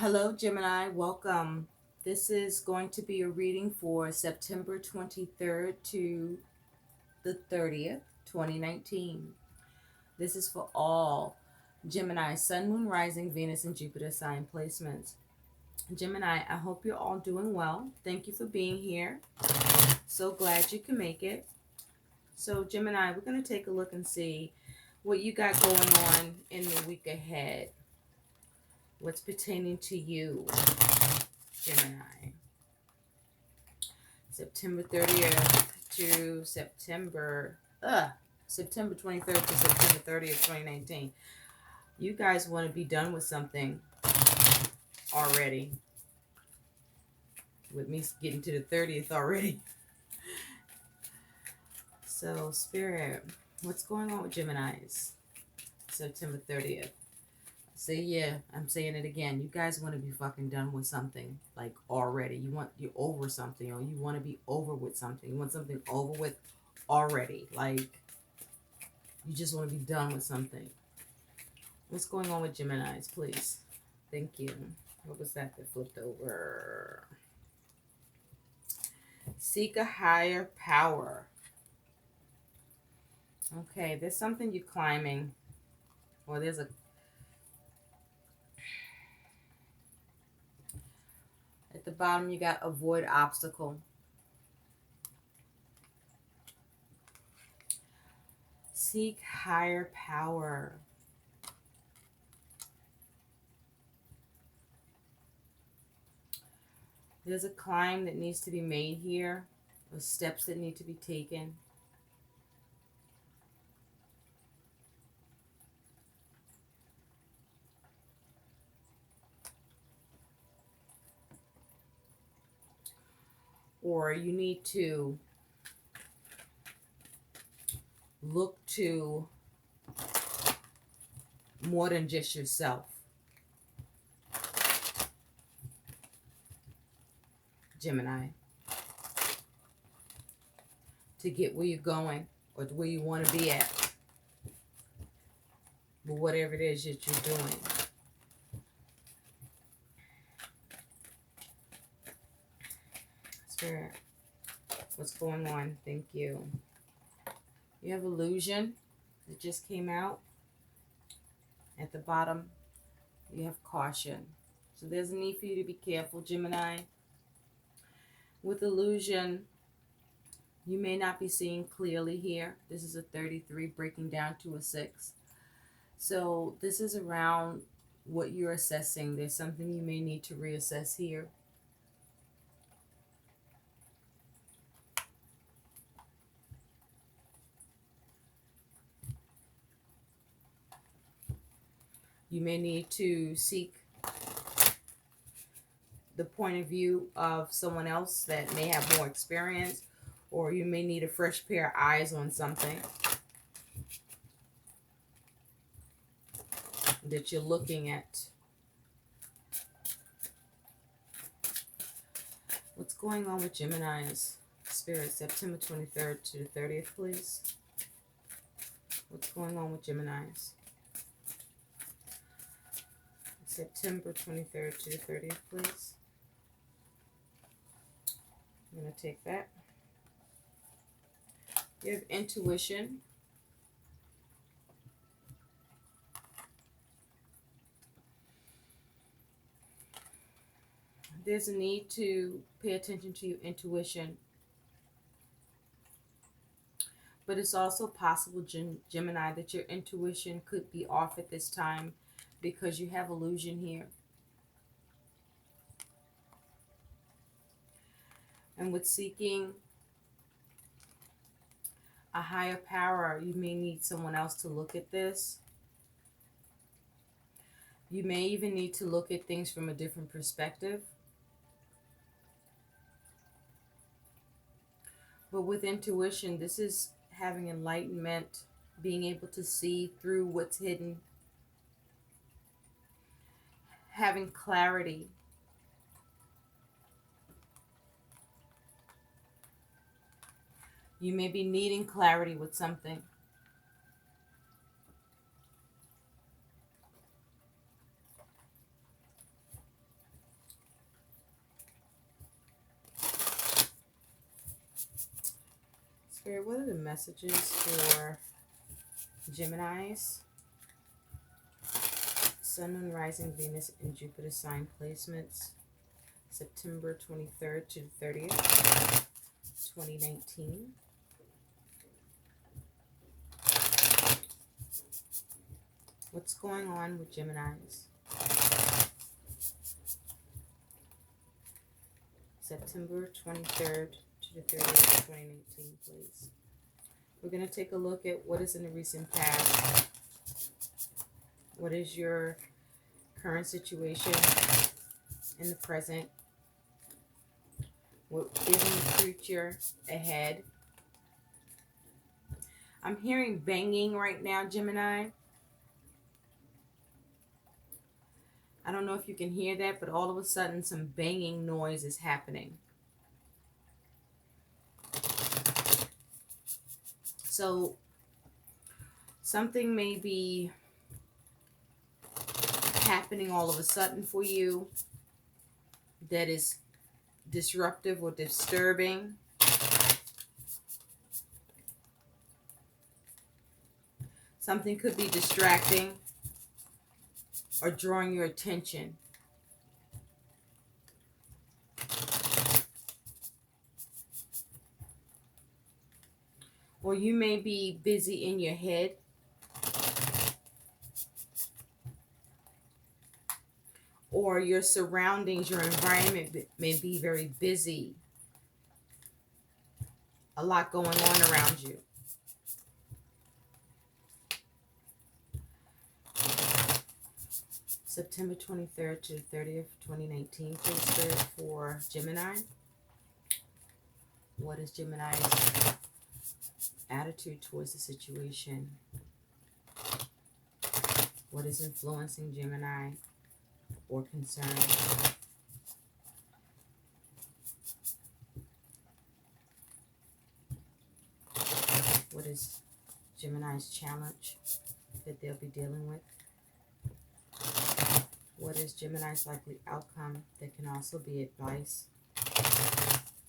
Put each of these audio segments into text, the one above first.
Hello, Gemini. Welcome. This is going to be a reading for September 23rd to the 30th, 2019. This is for all Gemini, Sun, Moon, Rising, Venus, and Jupiter sign placements. Gemini, I hope you're all doing well. Thank you for being here. So glad you can make it. So, Gemini, we're going to take a look and see what you got going on in the week ahead. What's pertaining to you, Gemini? September 30th to September 23rd to September 30th, 2019. You guys want to be done with something already. With me getting to the 30th already. So, Spirit, what's going on with Geminis? September 30th. I'm saying it again. You guys want to be fucking done with something, like already. You're over something, or you want to be over with something. You want something over with already. Like, you just want to be done with something. What's going on with Geminis, please? Thank you. What was that flipped over? Seek a higher power. Okay, there's something you're climbing. Or there's a... At the bottom, you got avoid obstacle. Seek higher power. There's a climb that needs to be made here, or steps that need to be taken. Or you need to look to more than just yourself. Gemini. To get where you're going, or where you want to be at. But whatever it is that you're doing. Spirit, what's going on? Thank you. You have illusion that just came out. At the bottom, you have caution. So there's a need for you to be careful, Gemini. With illusion, you may not be seeing clearly here. This is a 33 breaking down to a 6. So this is around what you're assessing. There's something you may need to reassess here. You may need to seek the point of view of someone else that may have more experience, or you may need a fresh pair of eyes on something that you're looking at. What's going on with Gemini's? Spirit, September 23rd to the 30th, please. What's going on with Gemini's? September 23rd to the 30th, please. I'm going to take that. You have intuition. There's a need to pay attention to your intuition. But it's also possible, Gemini, that your intuition could be off at this time because you have illusion here. And with seeking a higher power, you may need someone else to look at this. You may even need to look at things from a different perspective. But with intuition, this is having enlightenment, being able to see through what's hidden, having clarity. You may be needing clarity with something. Spirit, what are the messages for Geminis? Sun, Moon, Rising, Venus, and Jupiter sign placements. September 23rd to the 30th, 2019. What's going on with Geminis? September 23rd to the 30th, 2019, please. We're going to take a look at what is in the recent past. What is your current situation in the present? What is in the future ahead? I'm hearing banging right now, Gemini. I don't know if you can hear that, but all of a sudden some banging noise is happening. So something may be happening all of a sudden for you that is disruptive or disturbing. Something could be distracting or drawing your attention. Or you may be busy in your head. Or your surroundings, your environment may be very busy. A lot going on around you. September 23rd to 30th, 2019, please, Spirit, for Gemini. What is Gemini's attitude towards the situation? What is influencing Gemini or concern? What is Gemini's challenge that they'll be dealing with? What is Gemini's likely outcome that can also be advice?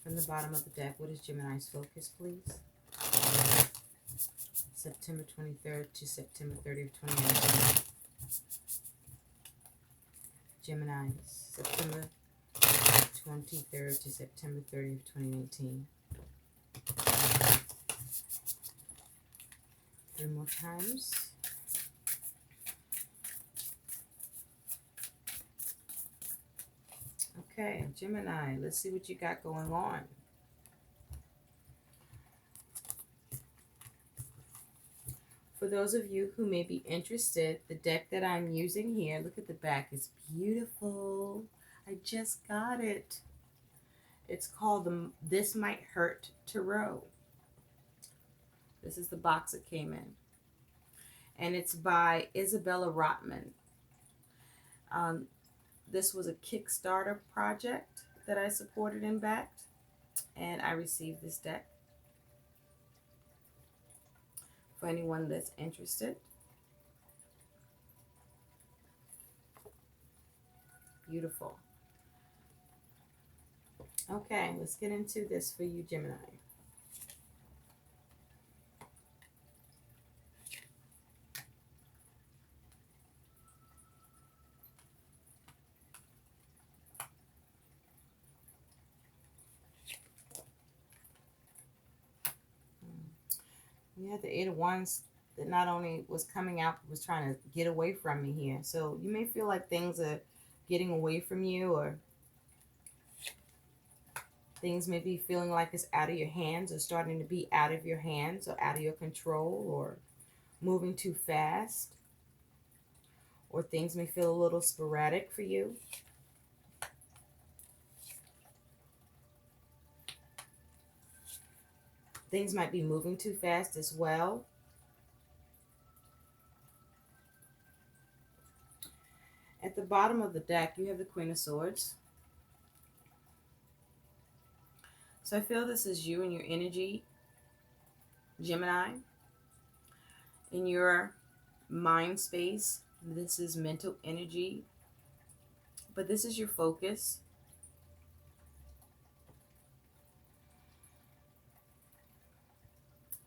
From the bottom of the deck, what is Gemini's focus, please? September 23rd to September 30th, 2019. Gemini, September 23rd to September 30th, 2019. 3 more times. Okay, Gemini, let's see what you got going on. For those of you who may be interested, the deck that I'm using here, look at the back, it's beautiful. I just got it. It's called the This Might Hurt Tarot. This is the box it came in. And it's by Isabella Rotman. This was a Kickstarter project that I supported and backed. And I received this deck. For anyone that's interested. Beautiful. Okay, let's get into this for you, Gemini. You had the Eight of Wands that not only was coming out, but was trying to get away from me here. So you may feel like things are getting away from you, or things may be feeling like it's out of your hands, or starting to be out of your hands, or out of your control, or moving too fast, or things may feel a little sporadic for you. Things might be moving too fast as well. At the bottom of the deck, you have the Queen of Swords. So I feel this is you and your energy, Gemini. In your mind space, this is mental energy. But this is your focus.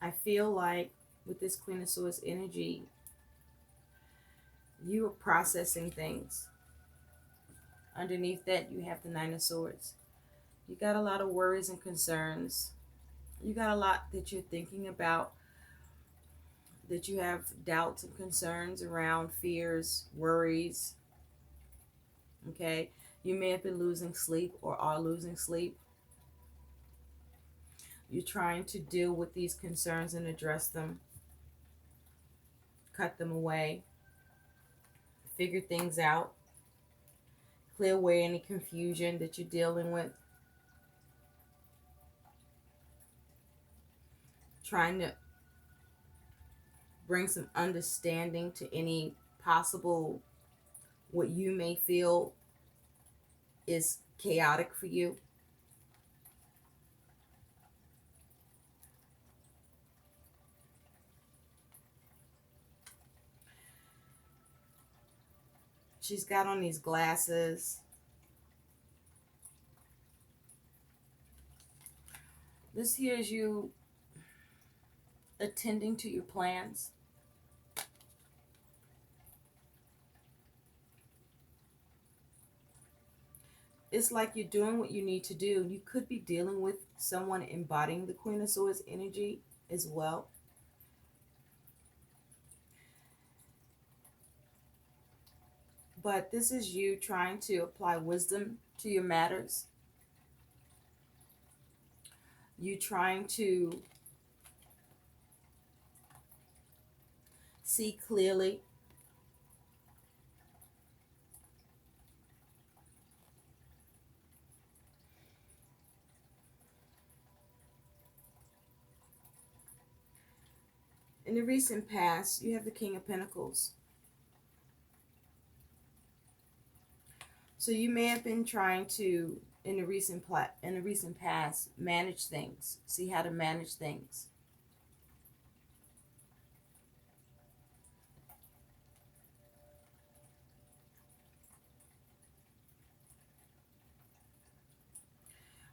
I feel like with this Queen of Swords energy, you are processing things. Underneath that, you have the Nine of Swords. You got a lot of worries and concerns. You got a lot that you're thinking about, that you have doubts and concerns around, fears, worries. Okay? You may have been losing sleep or are losing sleep. You're trying to deal with these concerns and address them, cut them away, figure things out, clear away any confusion that you're dealing with. Trying to bring some understanding to any possible, what you may feel is chaotic for you. She's got on these glasses. This here is you attending to your plans. It's like you're doing what you need to do. You could be dealing with someone embodying the Queen of Swords energy as well. But this is you trying to apply wisdom to your matters. You trying to see clearly. In the recent past, you have the King of Pentacles. So you may have been trying to, in the recent past, manage things, see how to manage things.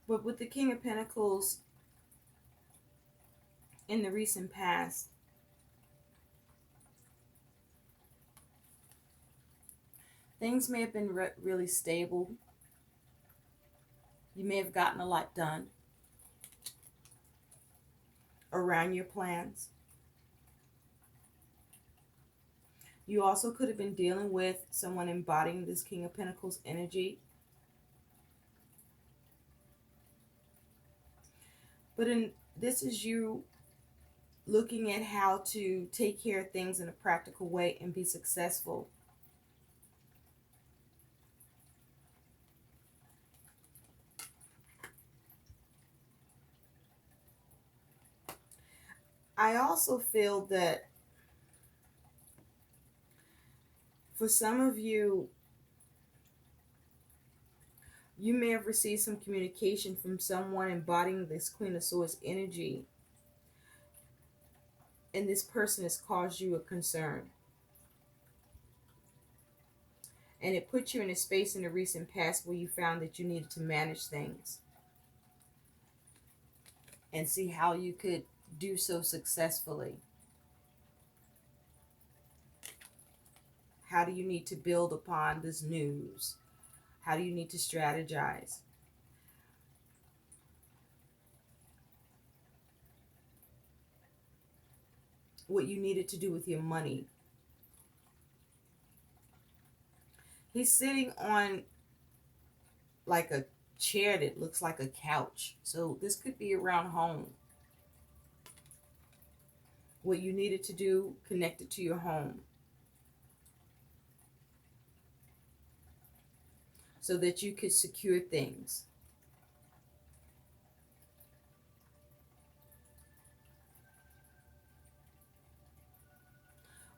But with the King of Pentacles in the recent past, things may have been really stable. You may have gotten a lot done around your plans. You also could have been dealing with someone embodying this King of Pentacles energy. But this is you looking at how to take care of things in a practical way and be successful. I also feel that for some of you, you may have received some communication from someone embodying this Queen of Swords energy, and this person has caused you a concern. And it put you in a space in the recent past where you found that you needed to manage things and see how you could do so successfully. How do you need to build upon this news? How do you need to strategize? What you needed to do with your money. He's sitting on like a chair that looks like a couch. So this could be around home. What you needed to do connected to your home, so that you could secure things.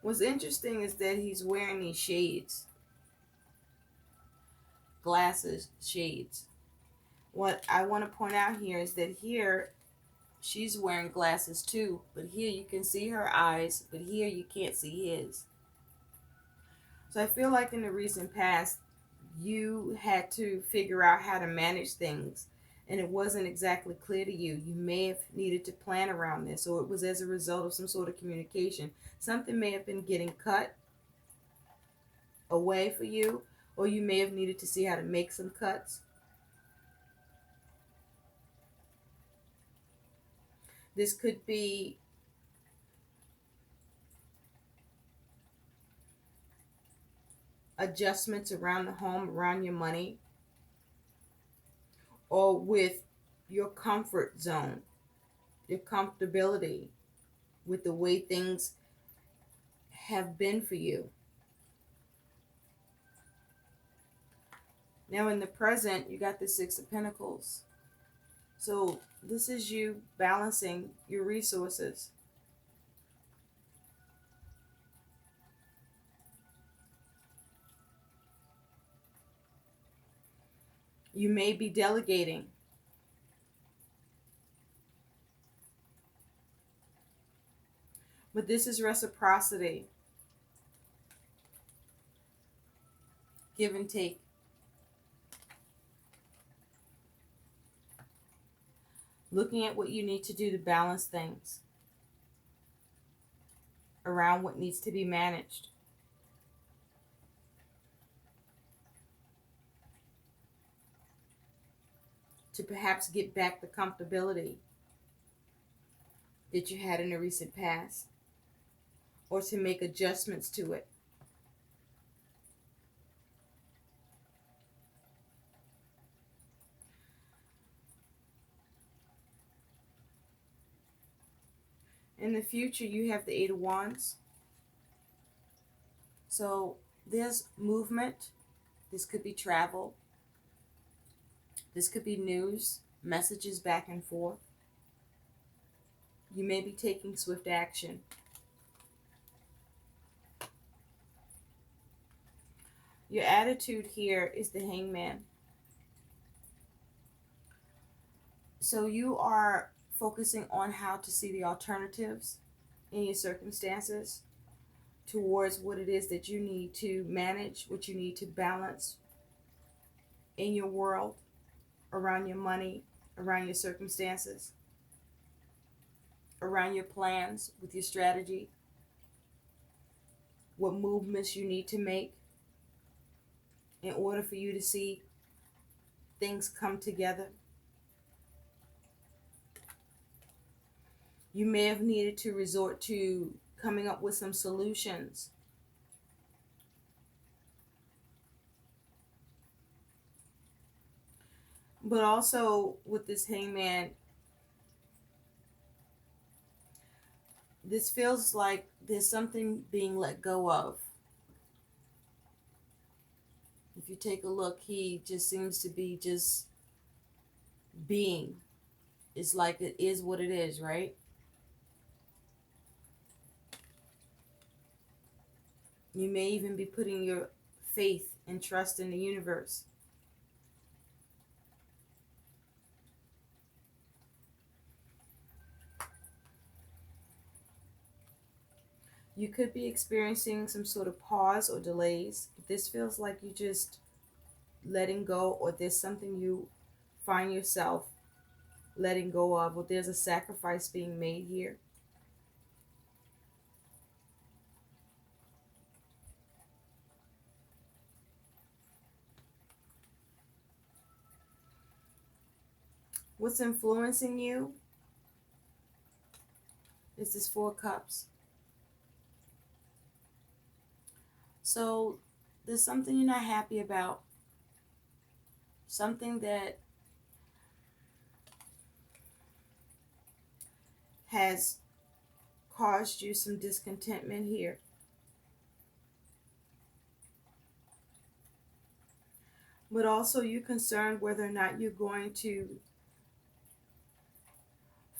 What's interesting is that he's wearing these shades. Glasses, shades. What I want to point out here is that here she's wearing glasses too, but here you can see her eyes, but here you can't see his. So I feel like in the recent past, you had to figure out how to manage things and it wasn't exactly clear to you. You may have needed to plan around this, or it was as a result of some sort of communication. Something may have been getting cut away for you, or you may have needed to see how to make some cuts. This could be adjustments around the home, around your money, or with your comfort zone, your comfortability with the way things have been for you. Now, in the present, you got the Six of Pentacles. So, this is you balancing your resources. You may be delegating. But this is reciprocity, give and take. Looking at what you need to do to balance things around what needs to be managed. To perhaps get back the comfortability that you had in the recent past, or to make adjustments to it. In the future, you have the Eight of Wands. So there's movement. This could be travel. This could be news, messages back and forth. You may be taking swift action. Your attitude here is the Hangman. So you are focusing on how to see the alternatives in your circumstances towards what it is that you need to manage, what you need to balance in your world, around your money, around your circumstances, around your plans, with your strategy, what movements you need to make in order for you to see things come together. You may have needed to resort to coming up with some solutions. But also with this Hangman, this feels like there's something being let go of. If you take a look, he just seems to be just being. It's like it is what it is, right? You may even be putting your faith and trust in the universe. You could be experiencing some sort of pause or delays. This feels like you just letting go, or there's something you find yourself letting go of, or there's a sacrifice being made here. What's influencing you is this Four of Cups. So there's something you're not happy about, something that has caused you some discontentment here. But also you're concerned whether or not you're going to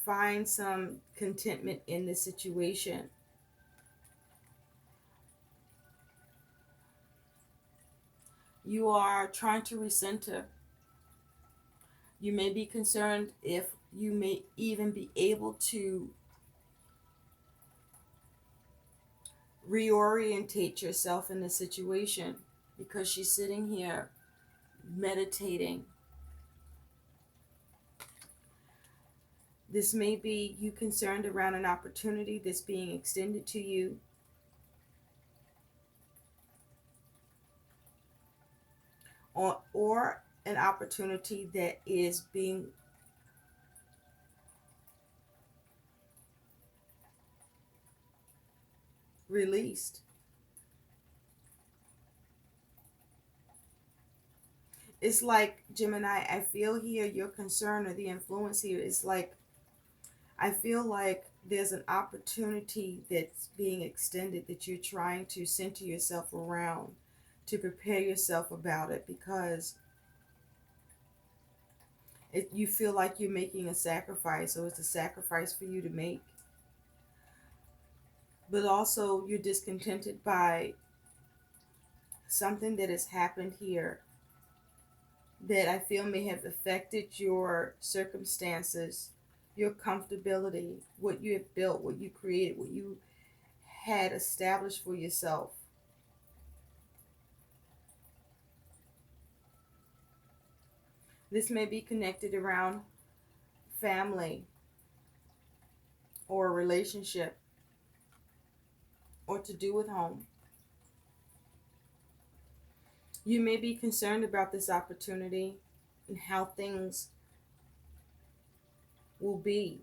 find some contentment in this situation. You are trying to recenter. You may be concerned if you may even be able to reorientate yourself in the situation, because she's sitting here meditating, This may be you concerned around an opportunity that's being extended to you, or an opportunity that is being released. It's like, Gemini, I feel here your concern or the influence here is like, I feel like there's an opportunity that's being extended that you're trying to center yourself around to prepare yourself about it, because you feel like you're making a sacrifice, or it's a sacrifice for you to make. But also, you're discontented by something that has happened here that I feel may have affected your circumstances, your comfortability, what you have built, what you created, what you had established for yourself. This may be connected around family or a relationship or to do with home. You may be concerned about this opportunity and how things will be.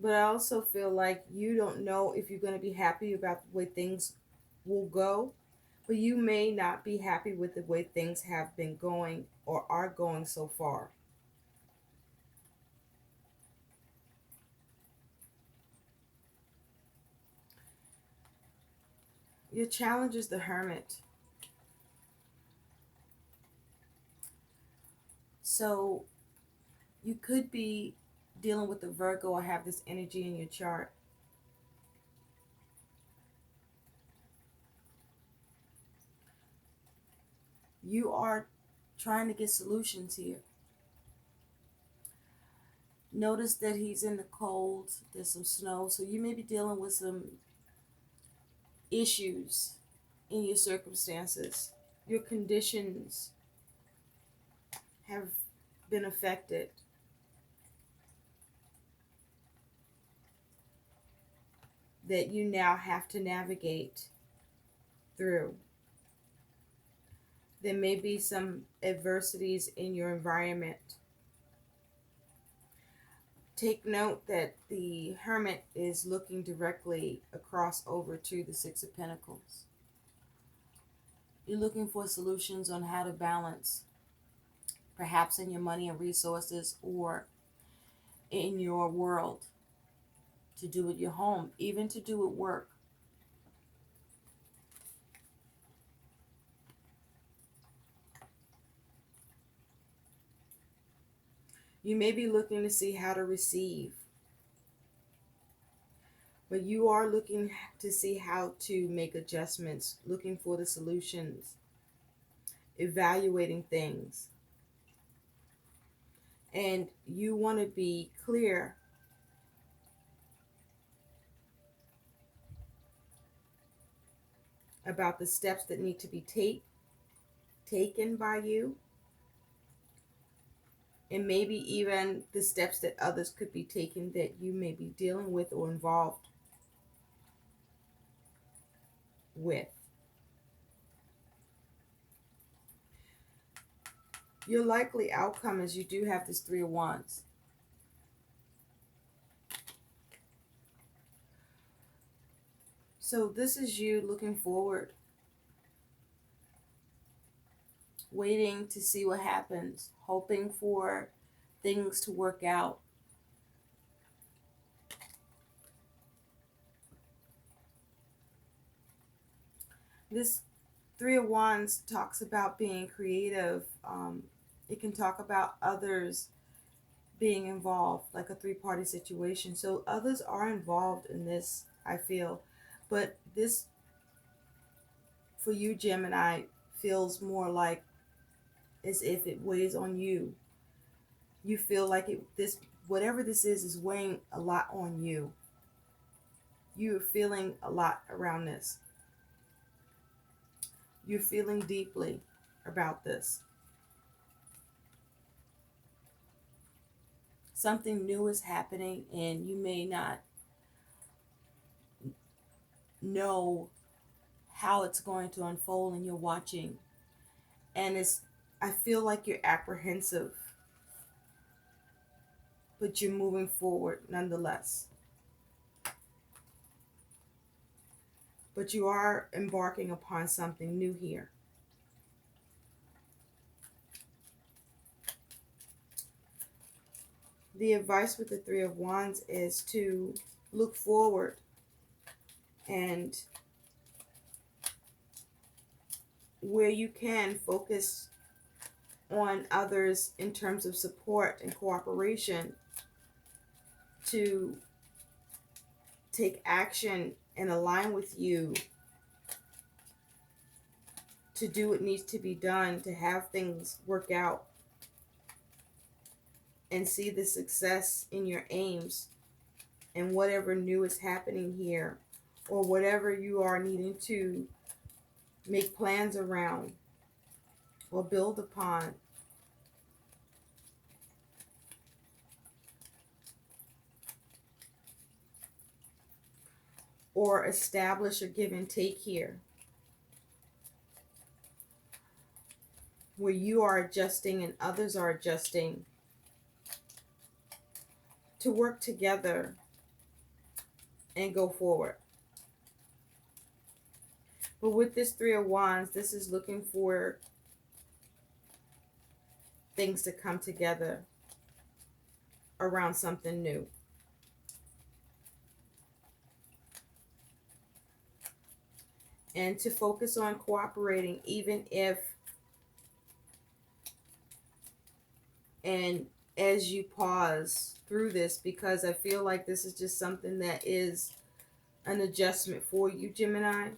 But I also feel like you don't know if you're going to be happy about the way things will go, but you may not be happy with the way things have been going or are going so far. Your challenge is the Hermit. So you could be dealing with the Virgo or have this energy in your chart. You are trying to get solutions here. Notice that he's in the cold, there's some snow, so you may be dealing with some issues in your circumstances. Your conditions have been affected. That you now have to navigate through. There may be some adversities in your environment. Take note that the Hermit is looking directly across over to the Six of Pentacles. You're looking for solutions on how to balance, perhaps in your money and resources or in your world, to do with your home, even to do with work. You may be looking to see how to receive, but you are looking to see how to make adjustments, looking for the solutions, evaluating things. And you want to be clear about the steps that need to be taken by you, and maybe even the steps that others could be taking that you may be dealing with or involved with. Your likely outcome is you do have this Three of Wands. So this is you looking forward, waiting to see what happens, hoping for things to work out. This Three of Wands talks about being creative. It can talk about others being involved, like a three-party situation. So others are involved in this, I feel. But this, for you, Gemini, feels more like as if it weighs on you. You feel like this, whatever this is weighing a lot on you. You're feeling a lot around this. You're feeling deeply about this. something new is happening and you may not know how it's going to unfold, and you're watching, and I feel like you're apprehensive, but you're moving forward nonetheless. But you are embarking upon something new here. The advice with the Three of Wands is to look forward and, where you can, focus on others in terms of support and cooperation, to take action and align with you, to do what needs to be done to have things work out, and see the success in your aims and whatever new is happening here, or whatever you are needing to make plans around or build upon. Or establish a give and take here, where you are adjusting and others are adjusting, to work together and go forward. But with this Three of Wands, this is looking for things to come together around something new. And to focus on cooperating, even if, and as you pause through this, because I feel like this is just something that is an adjustment for you, Gemini.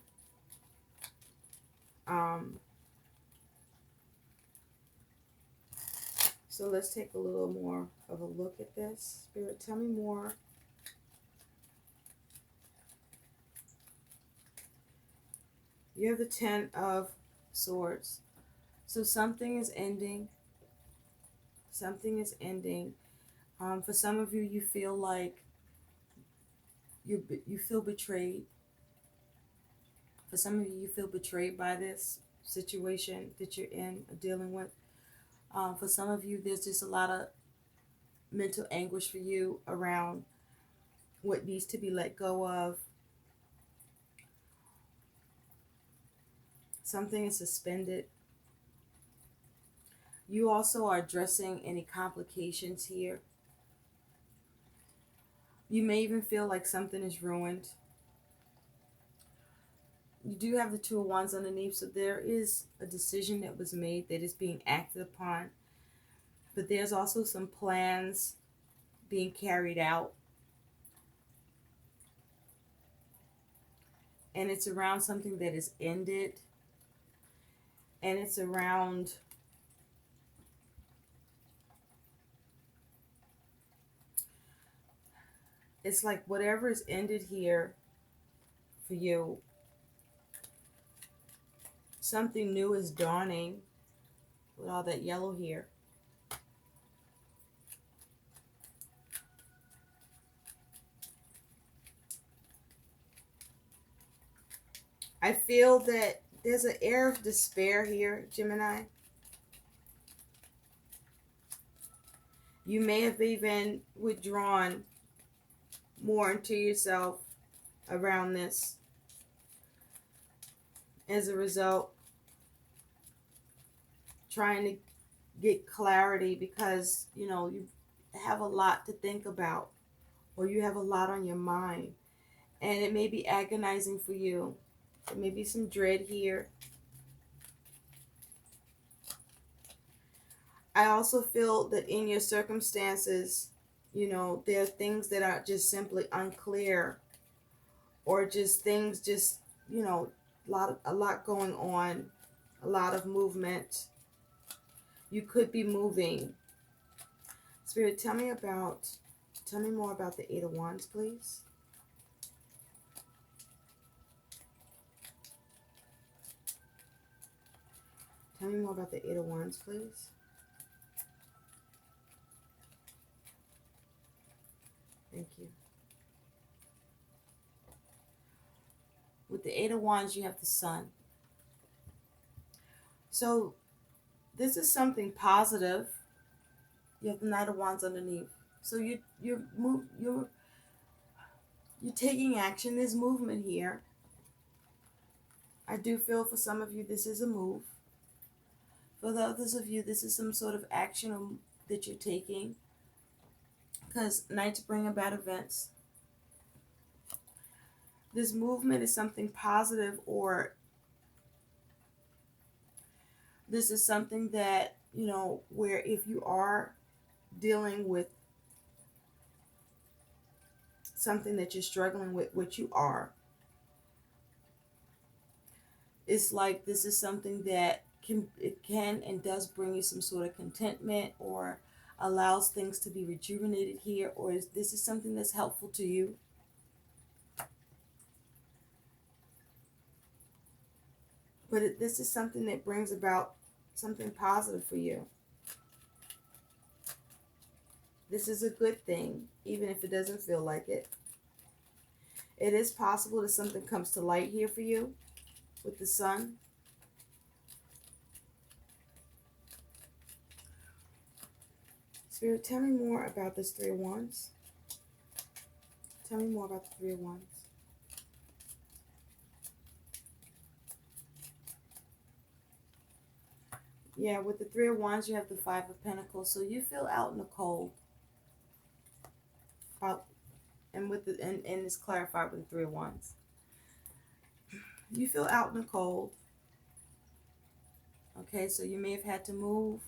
So let's take a little more of a look at this. Spirit, tell me more. You have the Ten of Swords. So something is ending. Something is ending. For some of you, you feel like you feel betrayed. For some of you, you feel betrayed by this situation that you're in or dealing with. For some of you, there's just a lot of mental anguish for you around what needs to be let go of. Something is suspended. You also are addressing any complications here. You may even feel like something is ruined. You do have the Two of Wands underneath, so there is a decision that was made that is being acted upon. But there's also some plans being carried out. And it's around something that is ended. And it's around it's like whatever is ended here for you, something new is dawning with all that yellow here. I feel that there's an air of despair here, Gemini. You may have even withdrawn more into yourself around this. As a result, trying to get clarity because, you have a lot to think about, or you have a lot on your mind, and it may be agonizing for you. There may be some dread here. I also feel that in your circumstances, there are things that are just simply unclear, or just things a lot going on, a lot of movement. You could be moving. Spirit, tell me more about the Eight of Wands, please. Tell me more about the Eight of Wands, please. Eight of Wands, you have the Sun. So this is something positive. You have the Knight of Wands underneath. So you're taking action. There's movement here. I do feel for some of you this is a move. For the others of you, this is some sort of action that you're taking. Because Knights bring about events. This movement is something positive, or this is something that, you know, where if you are dealing with something that you're struggling with, which you are, it's like this is something that can and does bring you some sort of contentment, or allows things to be rejuvenated here, or this is something that's helpful to you. But this is something that brings about something positive for you. This is a good thing, even if it doesn't feel like it. It is possible that something comes to light here for you with the Sun. Spirit, tell me more about this Three of Wands. Tell me more about the Three of Wands. Yeah, with the Three of Wands, you have the Five of Pentacles. So you feel out in the cold. And it's clarified with the Three of Wands. You feel out in the cold. Okay, so you may have had to move.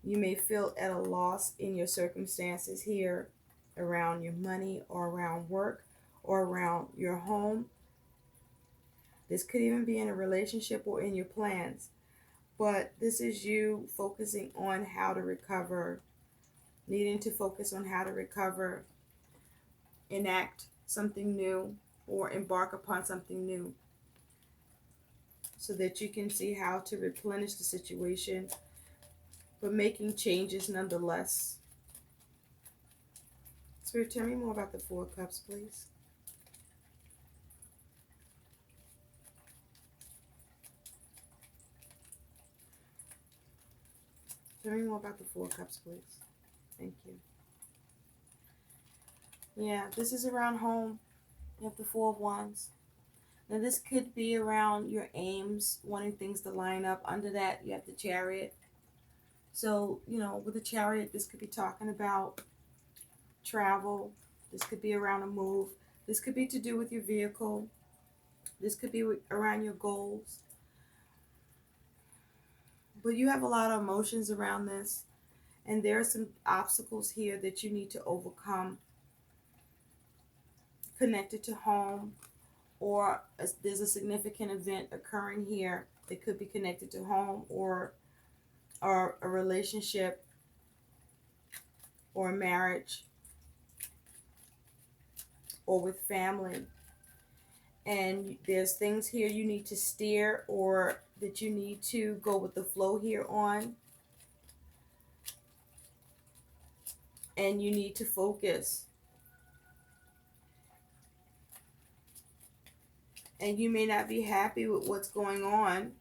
You may feel at a loss in your circumstances here around your money, or around work, or around your home. This could even be in a relationship or in your plans. But this is you focusing on how to recover, needing to focus on how to recover, enact something new, or embark upon something new, so that you can see how to replenish the situation, but making changes nonetheless. Spirit, tell me more about the Four of Cups, please. Tell me more about the Four of Cups, please. Thank you. Yeah, this is around home. You have the Four of Wands. Now this could be around your aims, wanting things to line up. Under that, you have the Chariot. So, you know, with the Chariot, this could be talking about travel. This could be around a move. This could be to do with your vehicle. This could be around your goals. But you have a lot of emotions around this. And there are some obstacles here that you need to overcome, connected to home, or there's a significant event occurring here that could be connected to home, or a relationship, or a marriage, or with family. And there's things here you need to steer, or that you need to go with the flow here on. And you need to focus. And you may not be happy with what's going on,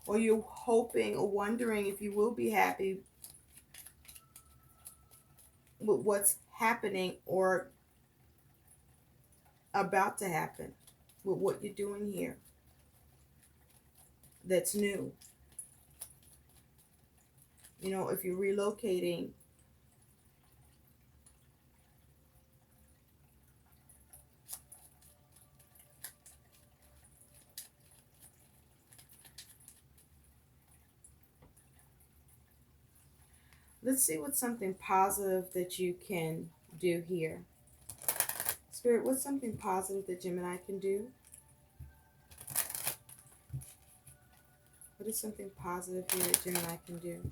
or you're hoping or wondering if you will be happy with what's happening or about to happen with what you're doing here that's new. You know, if you're relocating, let's see what's something positive that you can do here. Spirit, what's something positive that Gemini can do? What is something positive here that Gemini can do?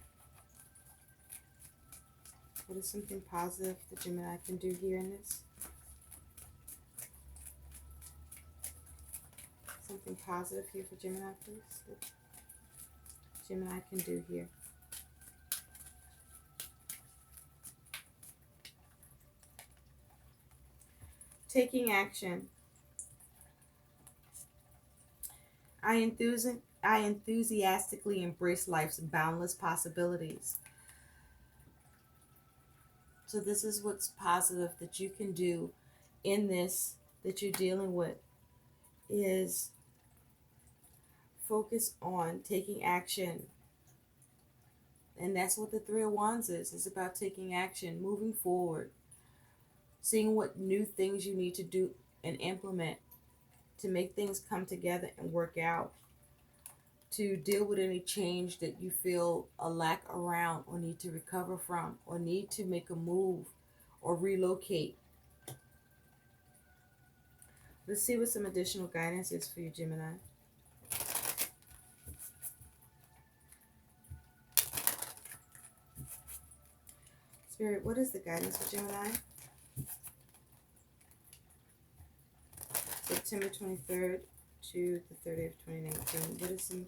What is something positive that Gemini can do here in this? Something positive here for Gemini, please. What Gemini can do here. Taking action. I enthusiastically embrace life's boundless possibilities. So this is what's positive that you can do in this that you're dealing with is focus on taking action. And that's what the Three of Wands is. It's about taking action, moving forward, seeing what new things you need to do and implement to make things come together and work out, to deal with any change that you feel a lack around or need to recover from or need to make a move or relocate. Let's see what some additional guidance is for you, Gemini. Spirit, what is the guidance for Gemini? September 23rd to the 30th, 2019. What is some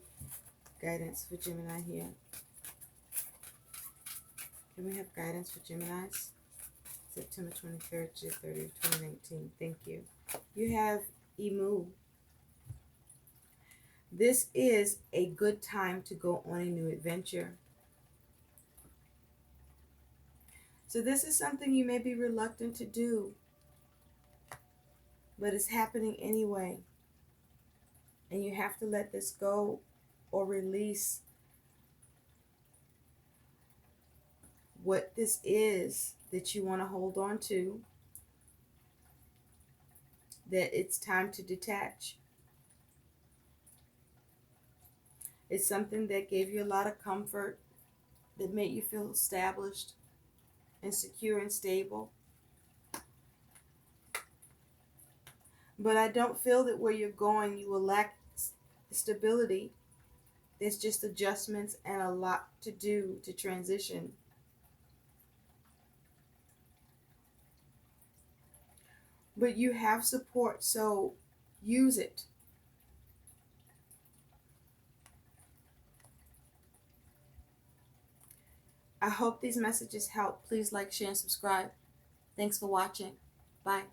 guidance for Gemini here? Can we have guidance for Geminis? September 23rd to 30th, 2019. Thank you. You have Emu. This is a good time to go on a new adventure. So this is something you may be reluctant to do, but it's happening anyway. And you have to let this go or release what this is that you want to hold on to, that it's time to detach. It's something that gave you a lot of comfort, that made you feel established and secure and stable. But I don't feel that where you're going you will lack stability. There's just adjustments and a lot to do to transition. But you have support, so use it. I hope these messages help. Please like, share, and subscribe. Thanks for watching. Bye.